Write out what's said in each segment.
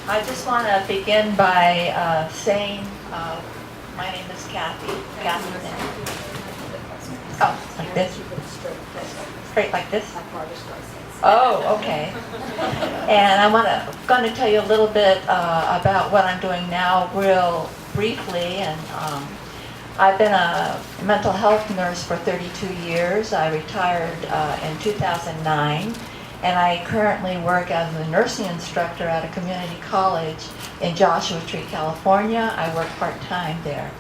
I just want to begin by saying my name is Cathy. Cathy Penney. Oh, like this? Straight like this? Oh, okay. And I'm going to tell you a little bit about what I'm doing now real briefly. And I've been a mental health nurse for 32 years. I retired in 2009. And I currently work as a nursing instructor at a community college in Joshua Tree, California. I work part-time there.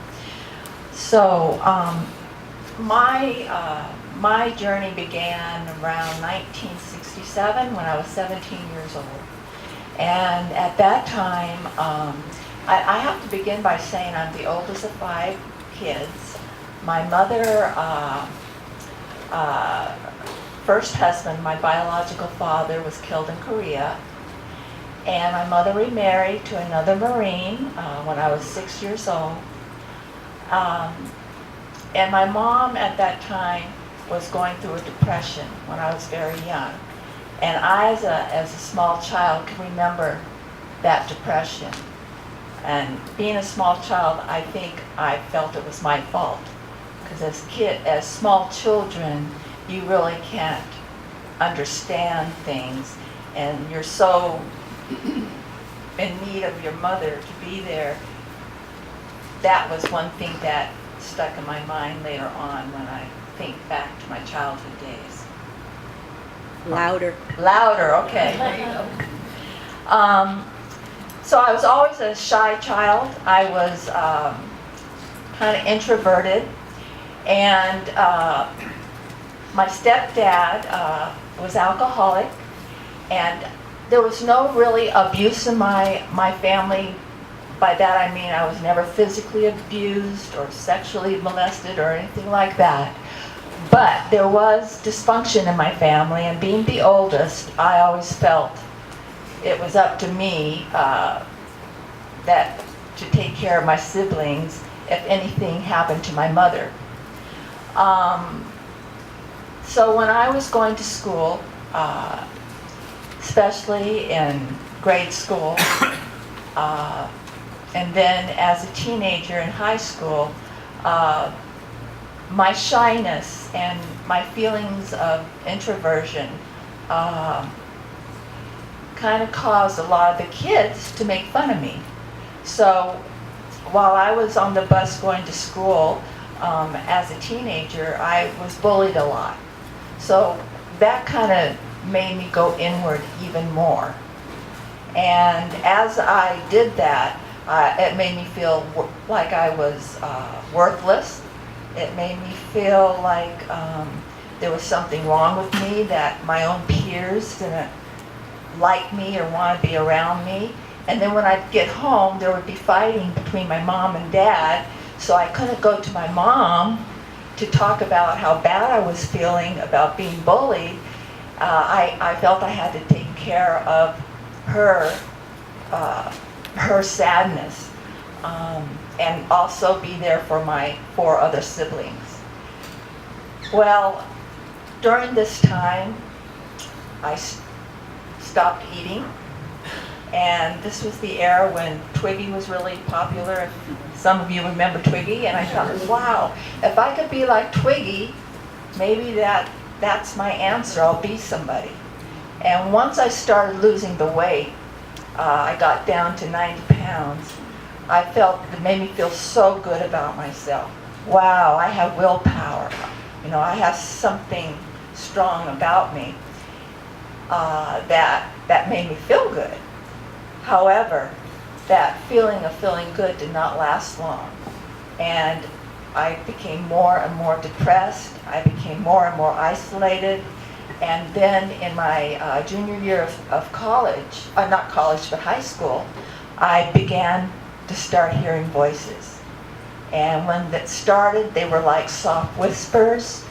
So my journey began around 1967 when I was 17 years old. And at that time, I have to begin by saying I'm the oldest of 5 kids. My mother, first husband, my biological father, was killed in Korea. And my mother remarried to another Marine when I was 6 years old. And my mom at that time was going through a depression when I was very young. And I, as a small child, can remember that depression. And being a small child, I think I felt it was my fault. Because as small children, you really can't understand things, and you're so in need of your mother to be there. That was one thing that stuck in my mind later on when I think back to my childhood days. Louder. Louder, okay. So I was always a shy child. I was kind of introverted, and my stepdad was alcoholic, and there was no really abuse in my family. By that I mean I was never physically abused or sexually molested or anything like that. But there was dysfunction in my family, and being the oldest, I always felt it was up to me that to take care of my siblings if anything happened to my mother. So when I was going to school, especially in grade school, and then as a teenager in high school, my shyness and my feelings of introversion kind of caused a lot of the kids to make fun of me. So while I was on the bus going to school, as a teenager, I was bullied a lot. So that kind of made me go inward even more. And as I did that, it made me feel like I was worthless. It made me feel like there was something wrong with me, that my own peers didn't like me or want to be around me. And then when I'd get home, there would be fighting between my mom and dad, so I couldn't go to my mom to talk about how bad I was feeling about being bullied. I felt I had to take care of her sadness, and also be there for my 4 other siblings. Well, during this time, I stopped eating, and this was the era when Twiggy was really popular. Some of you remember Twiggy, and I thought, wow, if I could be like Twiggy, maybe that's my answer. I'll be somebody. And once I started losing the weight, I got down to 90 pounds. I felt it made me feel so good about myself. Wow, I have willpower. You know, I have something strong about me that made me feel good. However, that feeling of feeling good did not last long. And I became more and more depressed. I became more and more isolated. And then in my junior year of college, not college, but high school, I began to start hearing voices. And when that started, they were like soft whispers.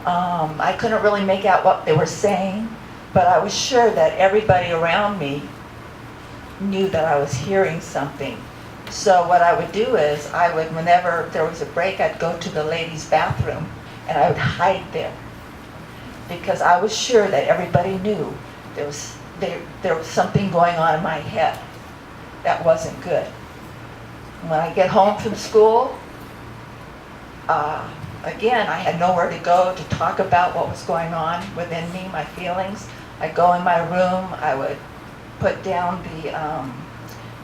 I couldn't really make out what they were saying, but I was sure that everybody around me knew that I was hearing something. So what I would do is, whenever there was a break, I'd go to the ladies' bathroom and I would hide there, because I was sure that everybody knew there was something going on in my head. that wasn't good. When I get home from school, again, I had nowhere to go to talk about what was going on within me, my feelings. I'd go in my room, I would put down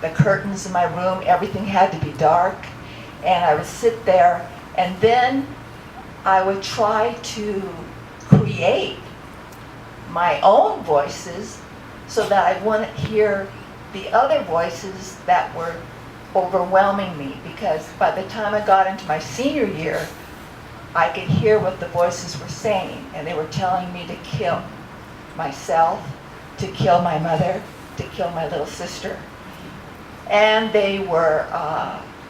the curtains in my room, everything had to be dark, and I would sit there, and then I would try to create my own voices so that I wouldn't hear the other voices that were overwhelming me, because by the time I got into my senior year, I could hear what the voices were saying, and they were telling me to kill myself, to kill my mother, to kill my little sister. And they were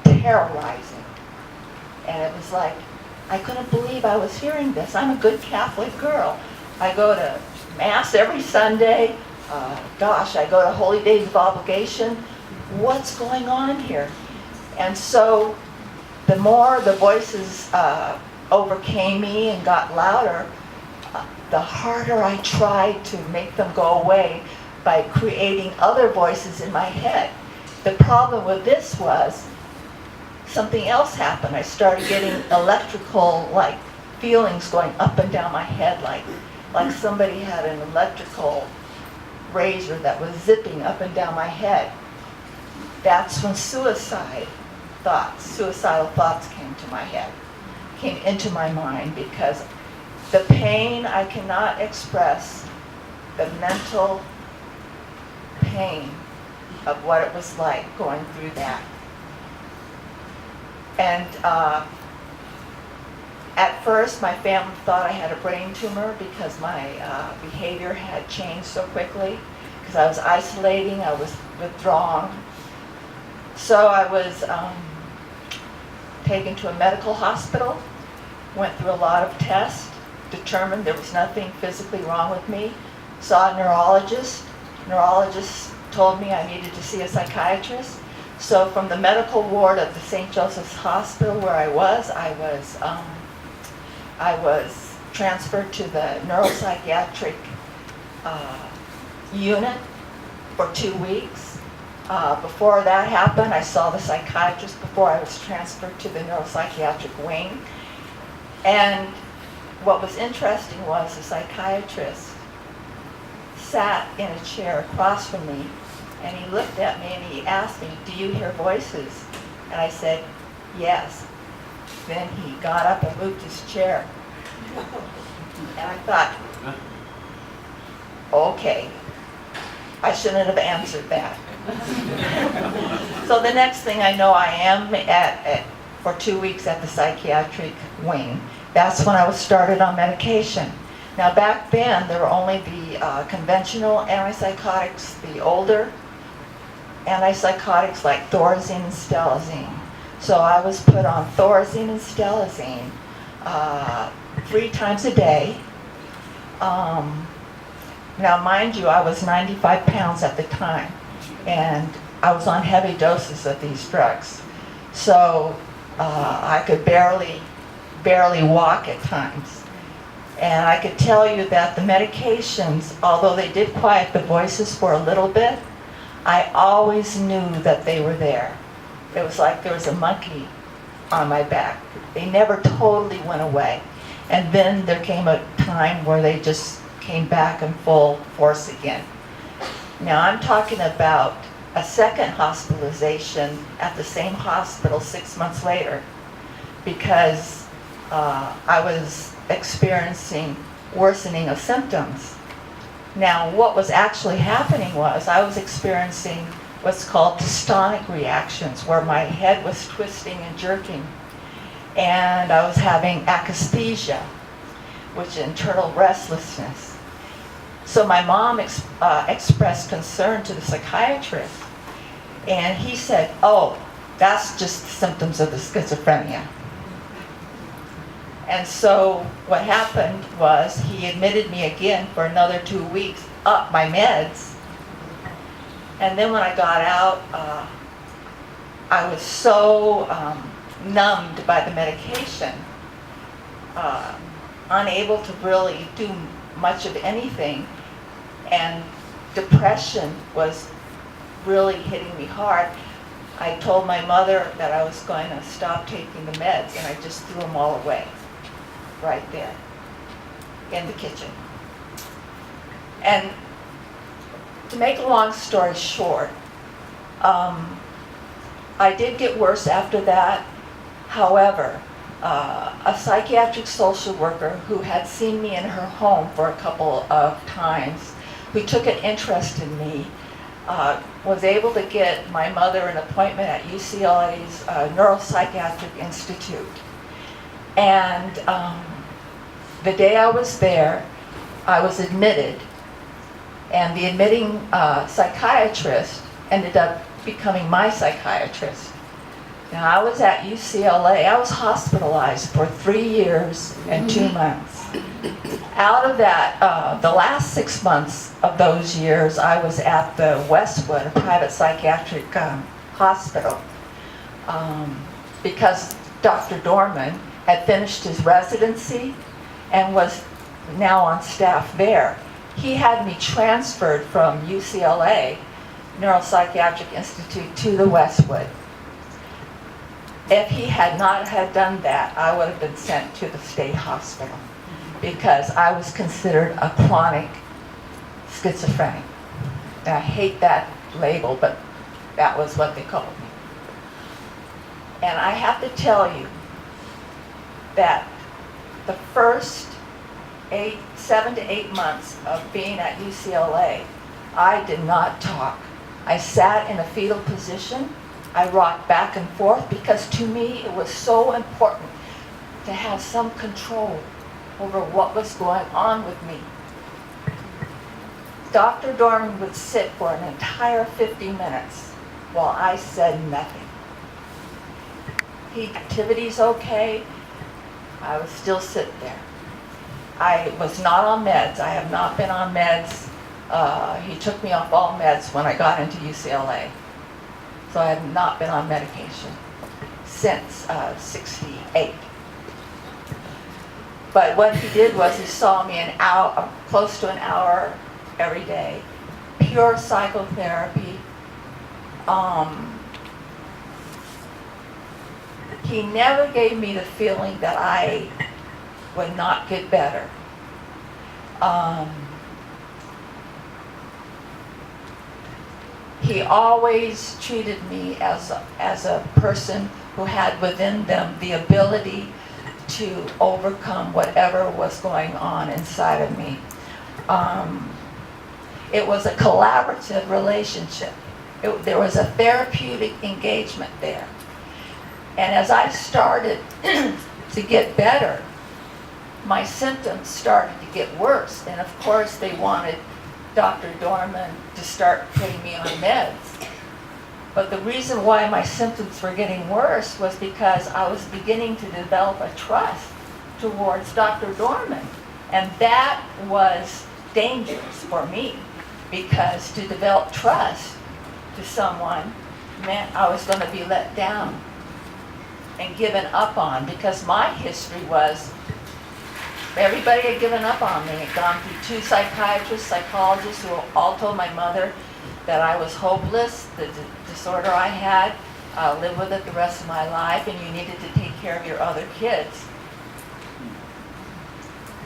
terrorizing. And it was like, I couldn't believe I was hearing this. I'm a good Catholic girl. I go to Mass every Sunday. I go to Holy Days of Obligation. What's going on here? And so the more the voices overcame me and got louder, the harder I tried to make them go away by creating other voices in my head. The problem with this was something else happened. I started getting electrical feelings going up and down my head, like somebody had an electrical razor that was zipping up and down my head. That's when suicidal thoughts came to my head, came into my mind, because the pain I cannot express, the mental pain of what it was like going through that. And at first my family thought I had a brain tumor because my behavior had changed so quickly, because I was isolating, I was withdrawn. So I was taken to a medical hospital, went through a lot of tests, determined there was nothing physically wrong with me, saw a neurologist. Neurologist told me I needed to see a psychiatrist. So from the medical ward of the St. Joseph's Hospital where I was transferred to the Neuropsychiatric unit for 2 weeks. Before that happened, I saw the psychiatrist before I was transferred to the Neuropsychiatric wing. And what was interesting was the psychiatrist sat in a chair across from me, and he looked at me and he asked me, "Do you hear voices?" And I said, "Yes." Then he got up and moved his chair. And I thought, okay, I shouldn't have answered that. So the next thing I know, I am for 2 weeks at the psychiatric wing. That's when I was started on medication. Now back then, there were only the conventional antipsychotics, the older antipsychotics like Thorazine and Stelazine. So I was put on Thorazine and Stelazine 3 times a day. Now mind you, I was 95 pounds at the time, and I was on heavy doses of these drugs. So I could barely walk at times. And I could tell you that the medications, although they did quiet the voices for a little bit, I always knew that they were there. It was like there was a monkey on my back. They never totally went away. And then there came a time where they just came back in full force again. Now I'm talking about a second hospitalization at the same hospital 6 months later, because I was experiencing worsening of symptoms. Now what was actually happening was I was experiencing what's called dystonic reactions, where my head was twisting and jerking, and I was having akathisia, which is internal restlessness. So my mom expressed concern to the psychiatrist, and he said, "Oh, that's just symptoms of the schizophrenia." And so what happened was he admitted me again for another 2 weeks, up my meds. And then when I got out, I was so numbed by the medication, unable to really do much of anything. And depression was really hitting me hard, I told my mother that I was going to stop taking the meds, and I just threw them all away right there in the kitchen. And to make a long story short, I did get worse after that. However, a psychiatric social worker who had seen me in her home for a couple of times, who took an interest in me, was able to get my mother an appointment at UCLA's Neuropsychiatric Institute. And the day I was there, I was admitted, and the admitting psychiatrist ended up becoming my psychiatrist. Now, I was at UCLA. I was hospitalized for 3 years and 2 months. Out of that, the last 6 months of those years, I was at the Westwood, a private psychiatric hospital, because Dr. Dorman had finished his residency and was now on staff there. He had me transferred from UCLA, Neuropsychiatric Institute, to the Westwood. If he had not had done that, I would have been sent to the state hospital, because I was considered a chronic schizophrenic. And I hate that label, but that was what they called me. And I have to tell you that the first 7 to 8 months of being at UCLA, I did not talk. I sat in a fetal position. I rocked back and forth, because to me it was so important to have some control over what was going on with me. Dr. Dorman would sit for an entire 50 minutes while I said nothing. Activity's okay. I would still sit there. I was not on meds. I have not been on meds. He took me off all meds when I got into UCLA. So I have not been on medication since 68. But what he did was he saw me close to an hour every day, pure psychotherapy. He never gave me the feeling that I would not get better. He always treated me as a person who had within them the ability to overcome whatever was going on inside of me. It was a collaborative relationship. There was a therapeutic engagement there. And as I started to get better, my symptoms started to get worse. And of course, they wanted Dr. Dorman to start putting me on meds. But the reason why my symptoms were getting worse was because I was beginning to develop a trust towards Dr. Dorman. And that was dangerous for me, because to develop trust to someone meant I was going to be let down and given up on, because my history was everybody had given up on me. I had gone through 2 psychiatrists, psychologists, who all told my mother that I was hopeless, the disorder I had, I'll live with it the rest of my life, and you needed to take care of your other kids.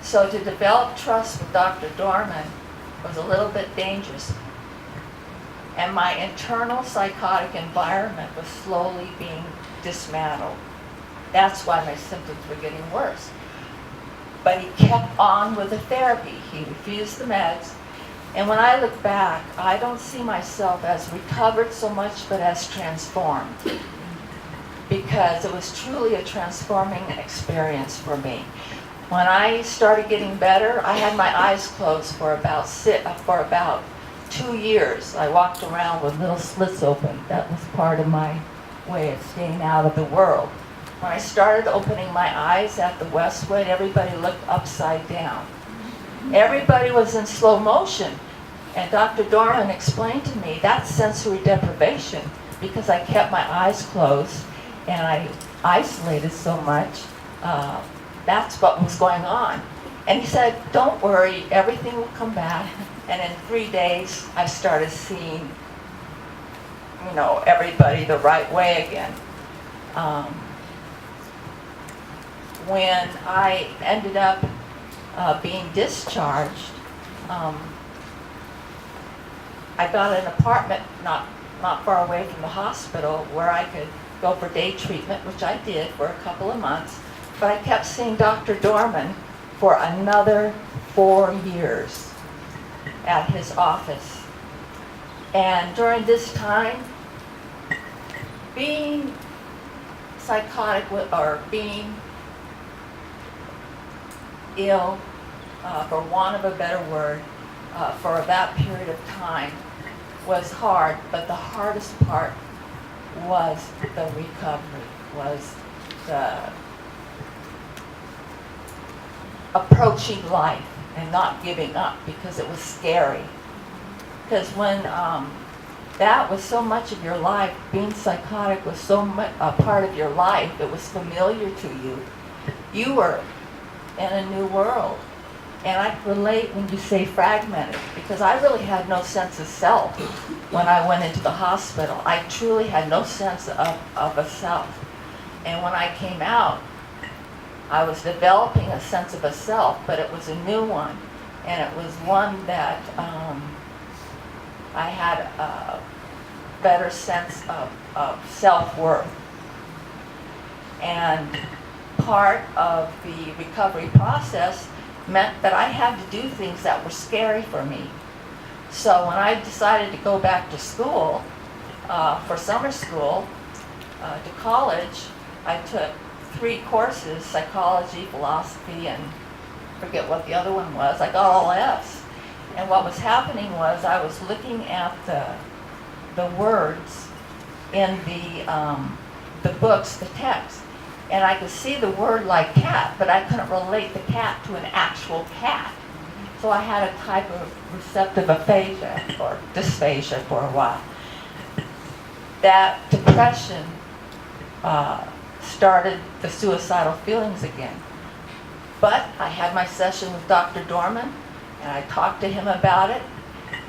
So to develop trust with Dr. Dorman was a little bit dangerous. And my internal psychotic environment was slowly being dismantled. That's why my symptoms were getting worse. But he kept on with the therapy. He refused the meds. And when I look back, I don't see myself as recovered so much, but as transformed. Because it was truly a transforming experience for me. When I started getting better, I had my eyes closed for about 2 years. I walked around with little slits open. That was part of my way of staying out of the world. When I started opening my eyes at the Westwood, everybody looked upside down. Everybody was in slow motion. And Dr. Dorman explained to me that's sensory deprivation, because I kept my eyes closed and I isolated so much. That's what was going on. And he said, don't worry, everything will come back. And in 3 days, I started seeing everybody the right way again. When I ended up being discharged, I got an apartment not far away from the hospital where I could go for day treatment, which I did for a couple of months. But I kept seeing Dr. Dorman for another 4 years at his office. And during this time, being psychotic or being ill, for want of a better word, for that period of time was hard, but the hardest part was the recovery, was the approaching life and not giving up, because it was scary. Because when that was so much of your life, being psychotic was so much a part of your life, it was familiar to you. You were in a new world. And I relate when you say fragmented, because I really had no sense of self when I went into the hospital. I truly had no sense of a self. And when I came out, I was developing a sense of a self, but it was a new one. And it was one that I had a better sense of self-worth. And part of the recovery process meant that I had to do things that were scary for me. So when I decided to go back to school, for summer school, to college, I took 3 courses, psychology, philosophy, and forget what the other one was. I got all F's. And what was happening was I was looking at the words in the books, the text, and I could see the word like cat, but I couldn't relate the cat to an actual cat. So I had a type of receptive aphasia or dysphagia for a while. That depression started the suicidal feelings again. But I had my session with Dr. Dorman, and I talked to him about it,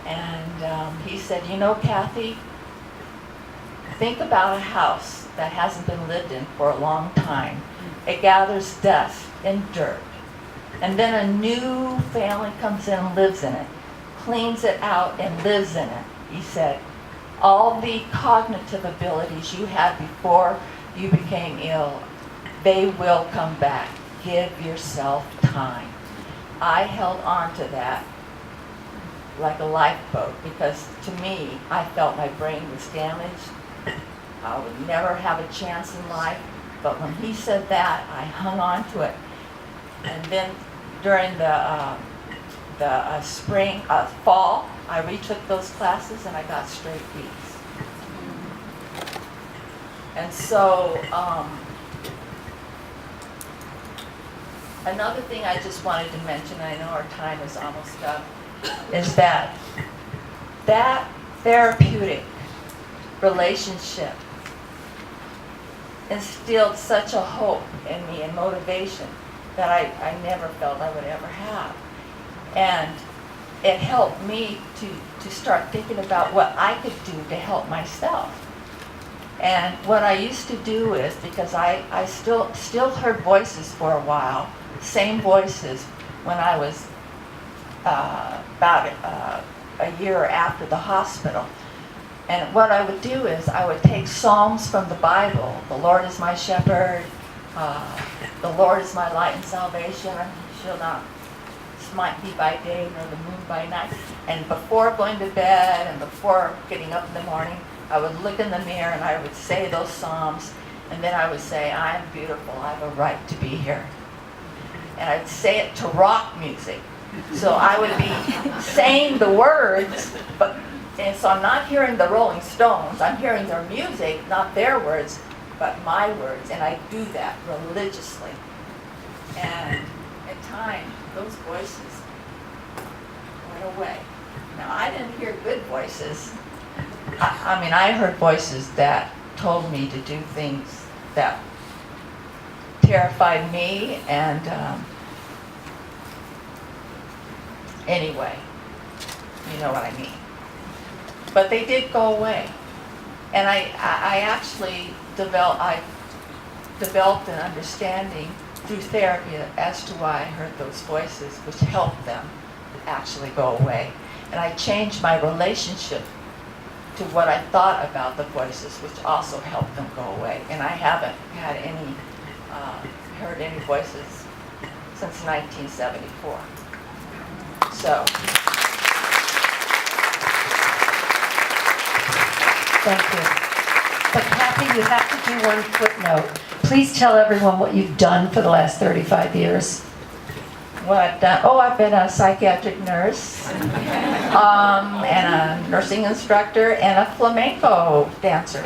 and he said, Cathy, think about a house that hasn't been lived in for a long time. It gathers dust and dirt. And then a new family comes in and lives in it, cleans it out and lives in it. He said, all the cognitive abilities you had before you became ill, they will come back. Give yourself time. I held on to that like a lifeboat, because to me, I felt my brain was damaged. I would never have a chance in life. But when he said that, I hung on to it. And then during the fall, I retook those classes and I got straight B's. And so, another thing I just wanted to mention, I know our time is almost up, is that therapeutic relationship instilled such a hope in me and motivation that I never felt I would ever have. And it helped me to start thinking about what I could do to help myself. And what I used to do is, because I still heard voices for a while, same voices when I was about a year after the hospital. And what I would do is I would take Psalms from the Bible. The Lord is my shepherd. The Lord is my light and salvation. He shall not smite me by day nor the moon by night. And before going to bed and before getting up in the morning, I would look in the mirror and I would say those Psalms. And then I would say, I am beautiful. I have a right to be here. And I'd say it to rock music. So I would be saying the words, and so I'm not hearing the Rolling Stones. I'm hearing their music, not their words, but my words. And I do that religiously. And in time, those voices went away. Now, I didn't hear good voices. I heard voices that told me to do things that terrified me, and anyway, you know what I mean. But they did go away. And I actually developed an understanding through therapy as to why I heard those voices, which helped them actually go away. And I changed my relationship to what I thought about the voices, which also helped them go away. And I haven't had any, heard any voices since 1974. So. Thank you. But Cathy, you have to do one footnote. Please tell everyone what you've done for the last 35 years. What I've done, I've been a psychiatric nurse, and a nursing instructor, and a flamenco dancer.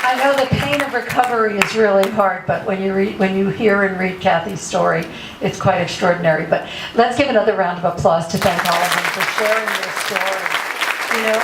I know the pain of recovery is really hard, but when you hear and read Cathy's story, it's quite extraordinary. But let's give another round of applause to thank all of them for sharing their story. You know,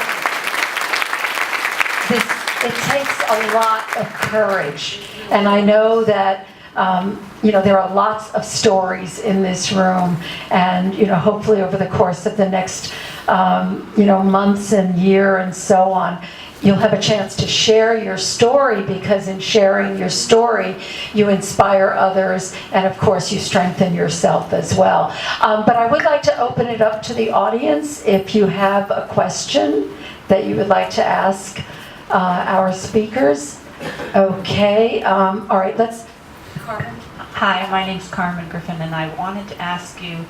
it takes a lot of courage, and I know that there are lots of stories in this room, and hopefully over the course of the next months and year and so on, you'll have a chance to share your story, because in sharing your story, you inspire others, and of course you strengthen yourself as well. But I would like to open it up to the audience if you have a question that you would like to ask our speakers. Okay, all right, let's... Carmen? Hi, my name's Carmen Griffin, and I wanted to ask you,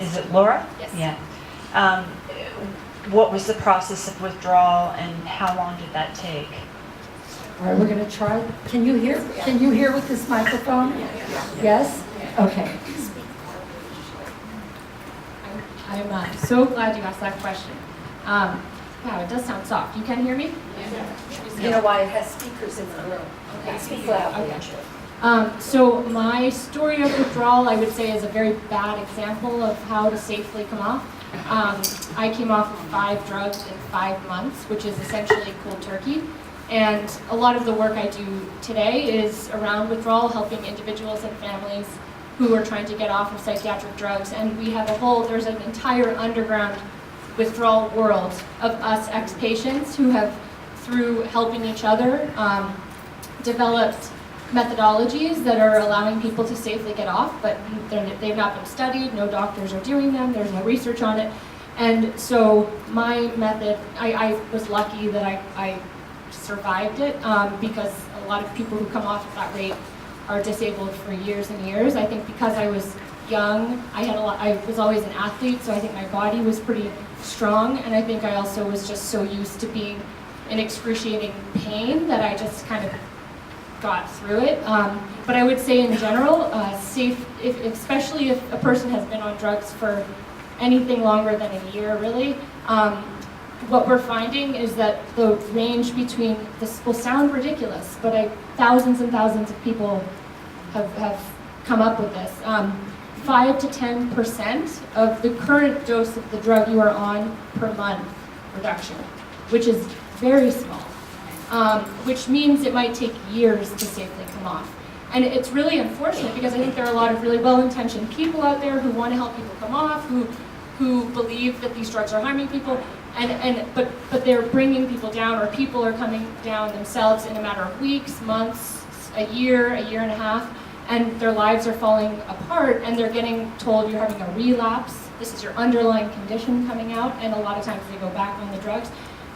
is it Laura? Yes. Yeah. What was the process of withdrawal, and how long did that take? All right, we're going to try. Can you hear? Can you hear with this microphone? Yes? Okay. I'm so glad you asked that question. Wow, it does sound soft. You can hear me? You know why it has speakers in the room. Okay. Speak loudly. Okay. So my story of withdrawal, I would say, is a very bad example of how to safely come off. I came off of 5 drugs in 5 months, which is essentially cold turkey. And a lot of the work I do today is around withdrawal, helping individuals and families who are trying to get off of psychiatric drugs. And we have there's an entire underground withdrawal world of us ex-patients who have, through helping each other, developed methodologies that are allowing people to safely get off, but they've not been studied, no doctors are doing them, there's no research on it. And so my method, I was lucky that I survived it, because a lot of people who come off at that rate are disabled for years and years. I think because I was young, I was always an athlete, so I think my body was pretty strong, and I think I also was just so used to being in excruciating pain that I just kind of got through it. But I would say in general, especially if a person has been on drugs for anything longer than a year, really, what we're finding is that the range between, this will sound ridiculous, but thousands and thousands of people have come up with this. 5 to 10% of the current dose of the drug you are on per month reduction, which is very small. Which means it might take years to safely come off. And it's really unfortunate, because I think there are a lot of really well-intentioned people out there who want to help people come off, who believe that these drugs are harming people, but they're bringing people down, or people are coming down themselves in a matter of weeks, months, a year and a half, and their lives are falling apart, and they're getting told you're having a relapse, this is your underlying condition coming out, and a lot of times they go back on the drugs.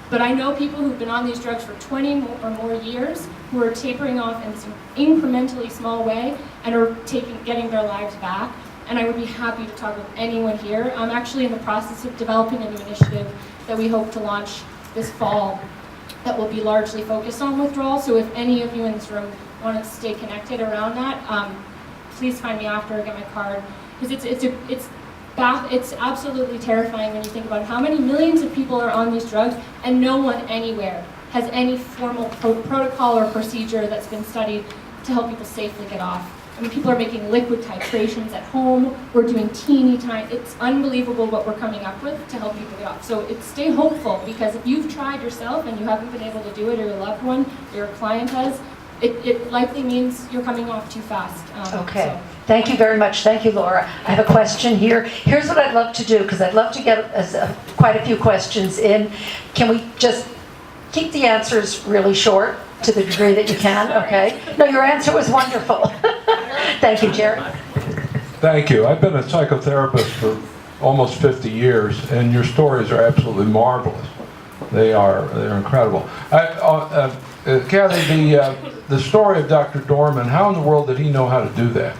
But I know people who've been on these drugs for 20 or more years who are tapering off in some incrementally small way and are getting their lives back. And I would be happy to talk with anyone here. I'm actually in the process of developing a new initiative that we hope to launch this fall that will be largely focused on withdrawal. So if any of you in this room want to stay connected around that, please find me after, get my card. Because it's absolutely terrifying when you think about how many millions of people are on these drugs, and no one anywhere has any formal protocol or procedure that's been studied to help people safely get off. I mean, people are making liquid titrations at home. We're doing teeny tiny. It's unbelievable what we're coming up with to help people get off. So stay hopeful, because if you've tried yourself and you haven't been able to do it, or your loved one, or your client has, it likely means you're coming off too fast. Okay. So. Thank you very much. Thank you, Laura. I have a question here. Here's what I'd love to do, because I'd love to get quite a few questions in. Can we just keep the answers really short to the degree that you can? Okay. No, your answer was wonderful. Thank you, Jerry. Thank you. I've been a psychotherapist for almost 50 years, and your stories are absolutely marvelous. They're incredible. Cathy, the story of Dr. Dorman, how in the world did he know how to do that?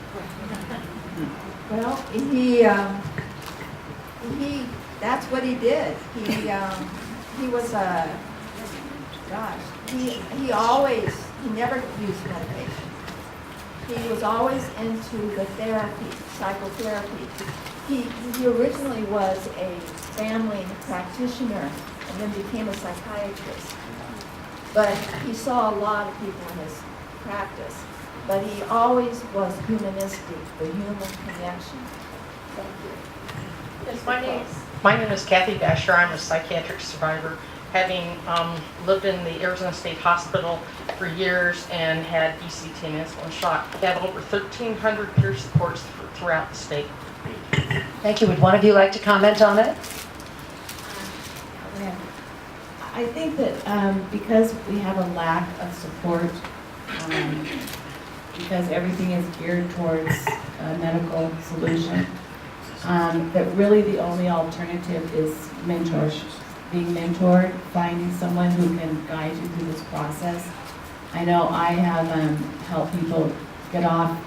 Well, that's what he did. He was a, gosh, he never used medication. He was always into the therapy, psychotherapy. He originally was a family practitioner and then became a psychiatrist. But he saw a lot of people in his practice. But he always was humanistic, the human connection. Thank you. Yes, my name is Cathy Basher. I'm a psychiatric survivor, having lived in the Arizona State Hospital for years and had ECT and insulin shock. We have over 1,300 peer supports throughout the state. Thank you. Would one of you like to comment on it? I think that because we have a lack of support, because everything is geared towards a medical solution, that really the only alternative is mentorship. Being mentored, finding someone who can guide you through this process. I know I have helped people get off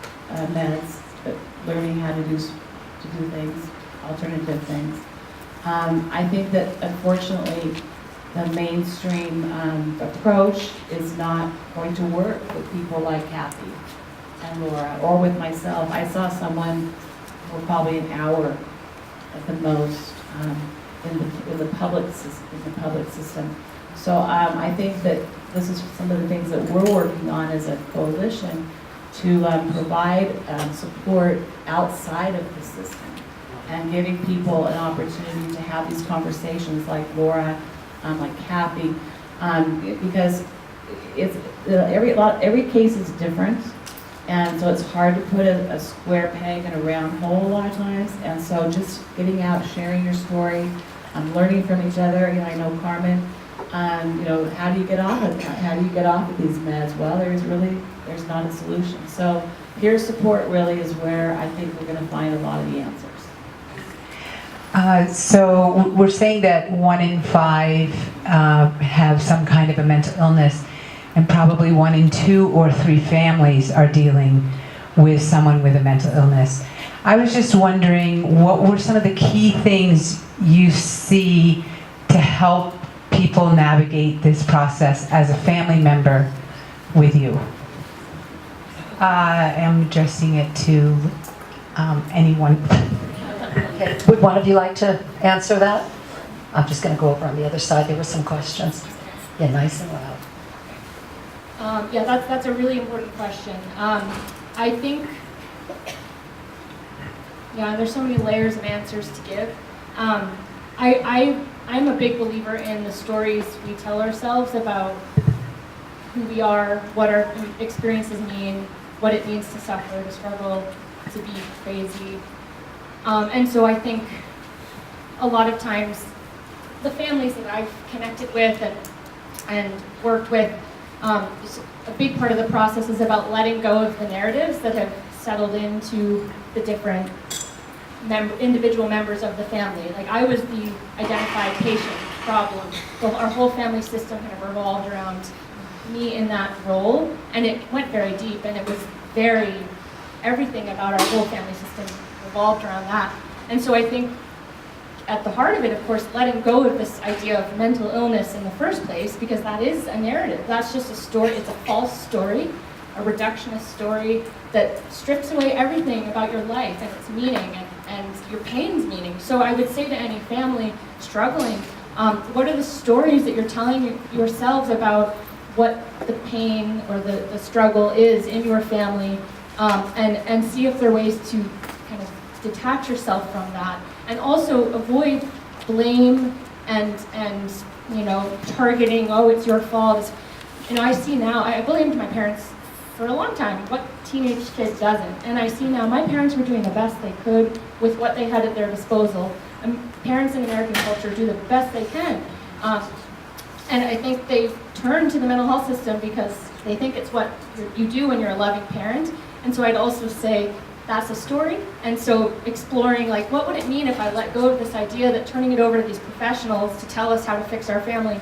meds, but learning how to do things, alternative things. I think that unfortunately the mainstream approach is not going to work with people like Cathy and Laura, or with myself. I saw someone for probably an hour at the most in the public system. So I think that this is some of the things that we're working on as a coalition to provide support outside of the system and giving people an opportunity to have these conversations like Laura, like Cathy, because it's every case is different, and so it's hard to put a square peg in a round hole a lot of times. And so just getting out, sharing your story, learning from each other. You know, I know Carmen. How do you get off of these meds? Well, there's not a solution. So peer support really is where I think we're going to find a lot of the answers. So we're saying that 1 in 5 have some kind of a mental illness, and probably 1 in 2 or 3 families are dealing with someone with a mental illness. I was just wondering, what were some of the key things you see to help people navigate this process as a family member with you? I'm addressing it to anyone. Okay. Would one of you like to answer that? I'm just going to go over on the other side. There were some questions. Yeah, nice and loud. Yeah, that's a really important question. I think, there's so many layers of answers to give. I'm a big believer in the stories we tell ourselves about who we are, what our experiences mean, what it means to suffer, to struggle, to be crazy. And so I think a lot of times the families that I've connected with and worked with, a big part of the process is about letting go of the narratives that have settled into the different individual members of the family. Like, I was the identified patient problem. So our whole family system kind of revolved around me in that role, and it went very deep, and it was everything about our whole family system revolved around that. And so I think at the heart of it, of course, letting go of this idea of mental illness in the first place, because that is a narrative. That's just a story. It's a false story, a reductionist story that strips away everything about your life and its meaning and your pain's meaning. So I would say to any family struggling, what are the stories that you're telling yourselves about what the pain or the struggle is in your family, and see if there are ways to kind of detach yourself from that, and also avoid blame and targeting. Oh, it's your fault. I see now. I blamed my parents for a long time. What teenage kid doesn't? And I see now my parents were doing the best they could with what they had at their disposal. And parents in American culture do the best they can. And I think they've turned to the mental health system because they think it's what you do when you're a loving parent. And so I'd also say that's a story. And so exploring, like, what would it mean if I let go of this idea that turning it over to these professionals to tell us how to fix our family,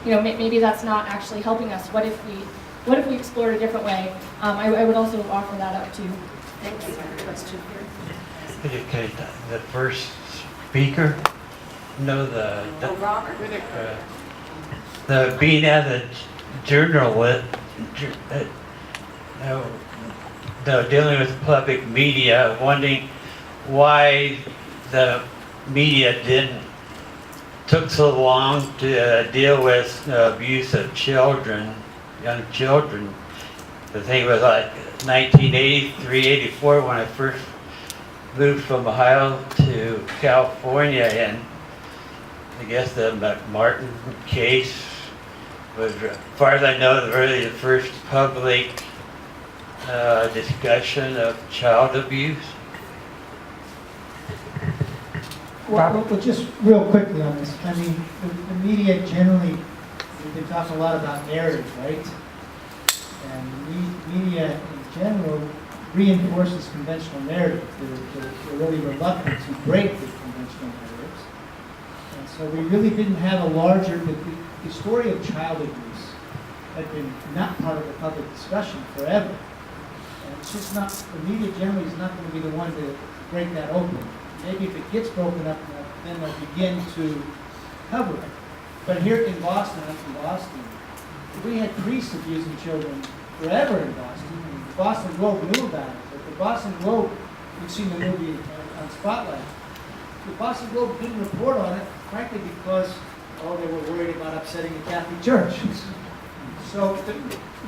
you know, maybe that's not actually helping us. What if we explored a different way? I would also offer that up too. Thank you. Question here. Educate the first speaker. No, the being as a journalist, dealing with public media, wondering why the media took so long to deal with abuse of children, young children. The thing was like 1983, 84 when I first moved from Ohio to California, and I guess the McMartin case was, as far as I know, really the first public discussion of child abuse. Well, just real quickly on this, I mean, the media generally, we've been talking a lot about narrative, right? And media in general reinforces conventional narrative. They're really reluctant to break with conventional narratives. And so we really didn't have a larger, the story of child abuse had been not part of the public discussion forever. And it's just not, the media generally is not going to be the one to break that open. Maybe if it gets broken up, then they'll begin to cover it. But here in Boston, I'm from Boston, we had priests abusing children forever in Boston. And the Boston Globe knew about it, but the Boston Globe, you've seen the movie on Spotlight, the Boston Globe didn't report on it, frankly, because, they were worried about upsetting the Catholic Church. So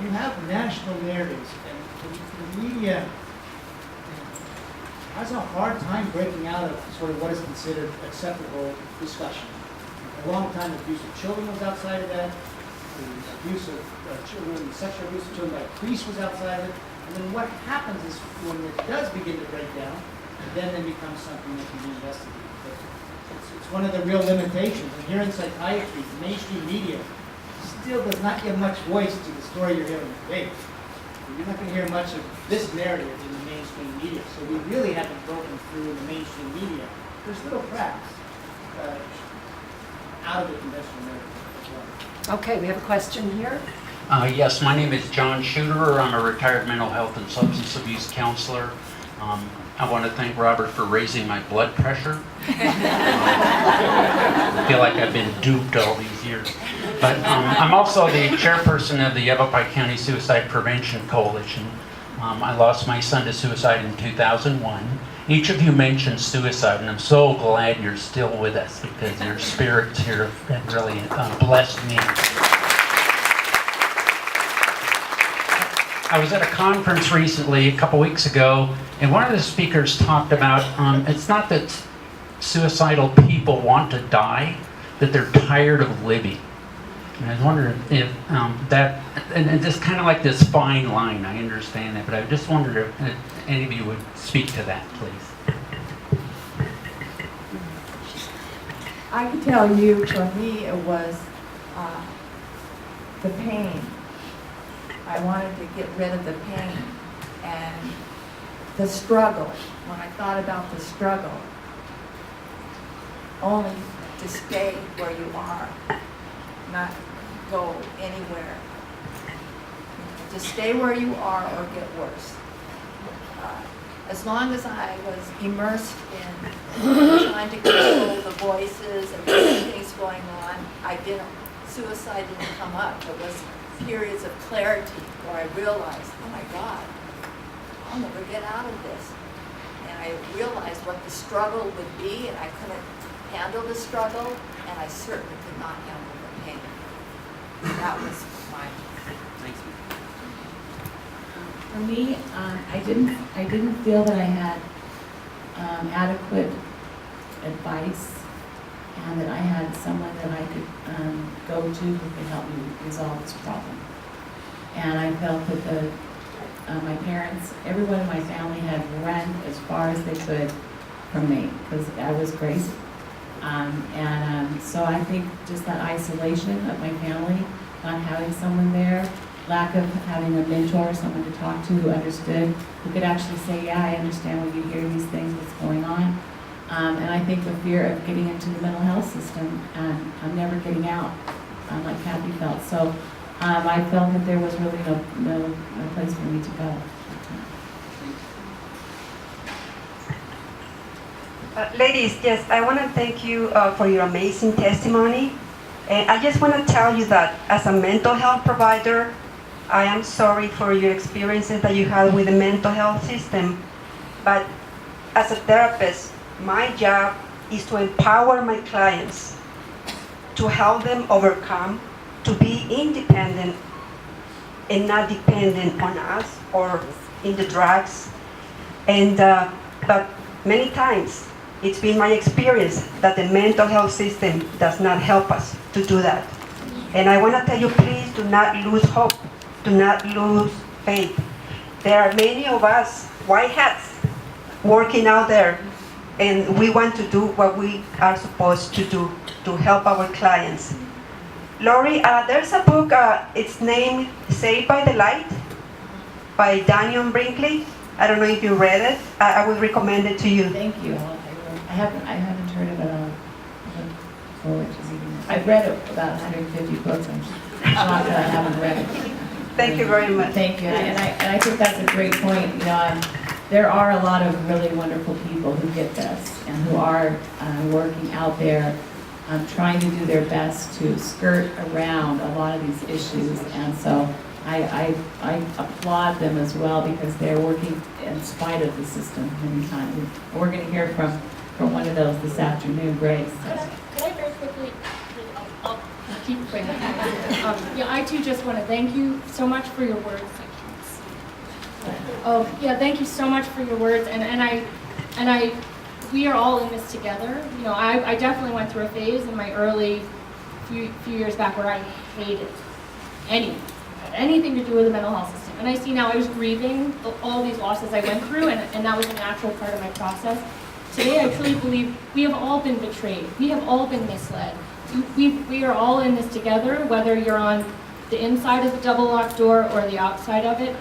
you have national narratives, and the media has a hard time breaking out of sort of what is considered acceptable discussion. A long time, abuse of children was outside of that. The abuse of children, the sexual abuse of children by priests was outside of it. And then what happens is when it does begin to break down, then it becomes something that can be investigated. But it's one of the real limitations. And here in psychiatry, the mainstream media still does not give much voice to the story you're hearing today. You're not going to hear much of this narrative in the mainstream media. So we really haven't broken through in the mainstream media. There's little cracks out of the conventional narrative as well. Okay, we have a question here. Yes, my name is John Schuterer. I'm a retired mental health and substance abuse counselor. I want to thank Robert for raising my blood pressure. I feel like I've been duped all these years. But I'm also the chairperson of the Yavapai County Suicide Prevention Coalition. I lost my son to suicide in 2001. Each of you mentioned suicide, and I'm so glad you're still with us because your spirits here have really blessed me. I was at a conference recently, a couple weeks ago, and one of the speakers talked about it's not that suicidal people want to die, that they're tired of living. And I was wondering if that, and it's just kind of like this fine line, I understand that, but I just wondered if any of you would speak to that, please. I can tell you, for me, it was the pain. I wanted to get rid of the pain and the struggle. When I thought about the struggle, only to stay where you are, not go anywhere. To stay where you are or get worse. As long as I was immersed in trying to control the voices and things going on, suicide didn't come up. It was periods of clarity where I realized, oh my God, I'll never get out of this. And I realized what the struggle would be, and I couldn't handle the struggle, and I certainly could not handle the pain. That was my. For me, I didn't feel that I had adequate advice, and that I had someone that I could go to who could help me resolve this problem. And I felt that my parents, everyone in my family had run as far as they could from me because I was crazy. So I think just that isolation of my family, not having someone there, lack of having a mentor, someone to talk to who understood, who could actually say, yeah, I understand when you hear these things, what's going on. And I think the fear of getting into the mental health system, I'm never getting out, like Cathy felt. So I felt that there was really no place for me to go. Ladies, yes, I want to thank you for your amazing testimony. And I just want to tell you that as a mental health provider, I am sorry for your experiences that you had with the mental health system. But as a therapist, my job is to empower my clients, to help them overcome, to be independent and not dependent on us or in the drugs. And but many times, it's been my experience that the mental health system does not help us to do that. And I want to tell you, please do not lose hope. Do not lose faith. There are many of us, white hats, working out there, and we want to do what we are supposed to do to help our clients. Lori, there's a book, it's named Saved by the Light by Daniel Brinkley. I don't know if you read it. I would recommend it to you. Thank you. I haven't heard of it. I've read about 150 books. I'm shocked that I haven't read it. Thank you very much. Thank you. And I think that's a great point. You know, there are a lot of really wonderful people who get this and who are working out there trying to do their best to skirt around a lot of these issues. And so I applaud them as well because they're working in spite of the system many times. And we're going to hear from one of those this afternoon, Grace. Could I very quickly, I'll keep quick. Yeah, I too just want to thank you so much for your words. Oh, yeah, thank you so much for your words, and we are all in this together. You know, I definitely went through a phase in my early few years back where I hated anything to do with the mental health system. And I see now I was grieving all these losses I went through, and that was a natural part of my process. Today, I truly believe we have all been betrayed. We have all been misled. We are all in this together, whether you're on the inside of the double locked door or the outside of it.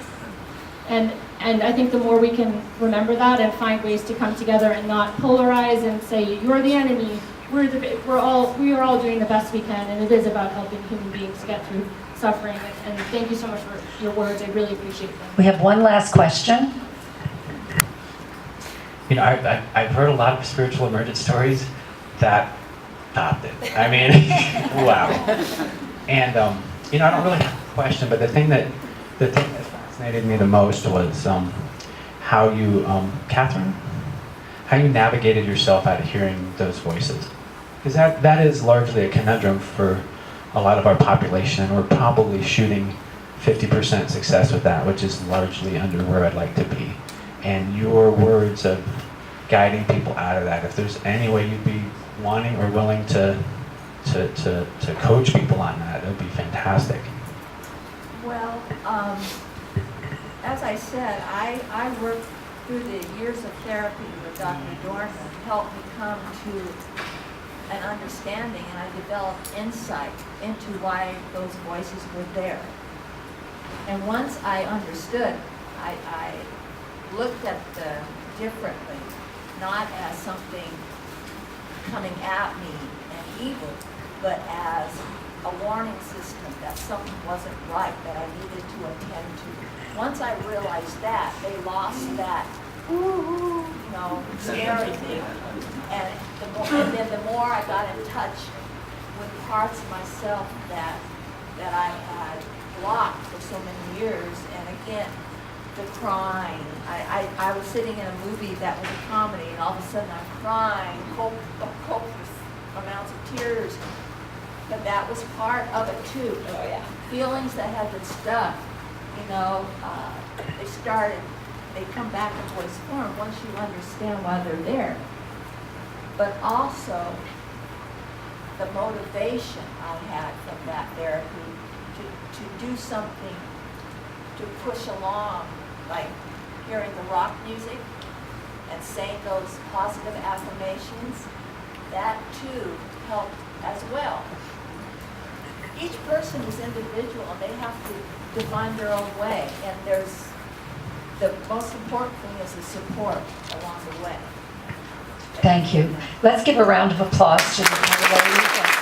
And I think the more we can remember that and find ways to come together and not polarize and say, you're the enemy, we are all doing the best we can, and it is about helping human beings get through suffering. And thank you so much for your words. I really appreciate them. We have one last question. You know, I've heard a lot of spiritual emergence stories that topped it. I mean, wow. And, you know, I don't really have a question, but the thing that fascinated me the most was how you, Catherine, how you navigated yourself out of hearing those voices. Because that is largely a conundrum for a lot of our population, and we're probably shooting 50% success with that, which is largely under where I'd like to be. And your words of guiding people out of that, if there's any way you'd be wanting or willing to coach people on that, it would be fantastic. Well, as I said, I worked through the years of therapy with Dr. Dorman, helped me come to an understanding, and I developed insight into why those voices were there. And once I understood, I looked at them differently, not as something coming at me and evil, but as a warning system that something wasn't right that I needed to attend to. Once I realized that, they lost that, scary thing. And then the more I got in touch with parts of myself that I had blocked for so many years, and again, the crying. I was sitting in a movie that was a comedy, and all of a sudden I'm crying, copious amounts of tears. But that was part of it too. Oh yeah. Feelings that had been stuck, they come back in voice form once you understand why they're there. But also the motivation I had from that therapy to do something to push along like hearing the rock music and saying those positive affirmations, that too helped as well. Each person is individual and they have to define their own way, and the most important thing is the support along the way. Thank you. Let's give a round of applause to the ladies.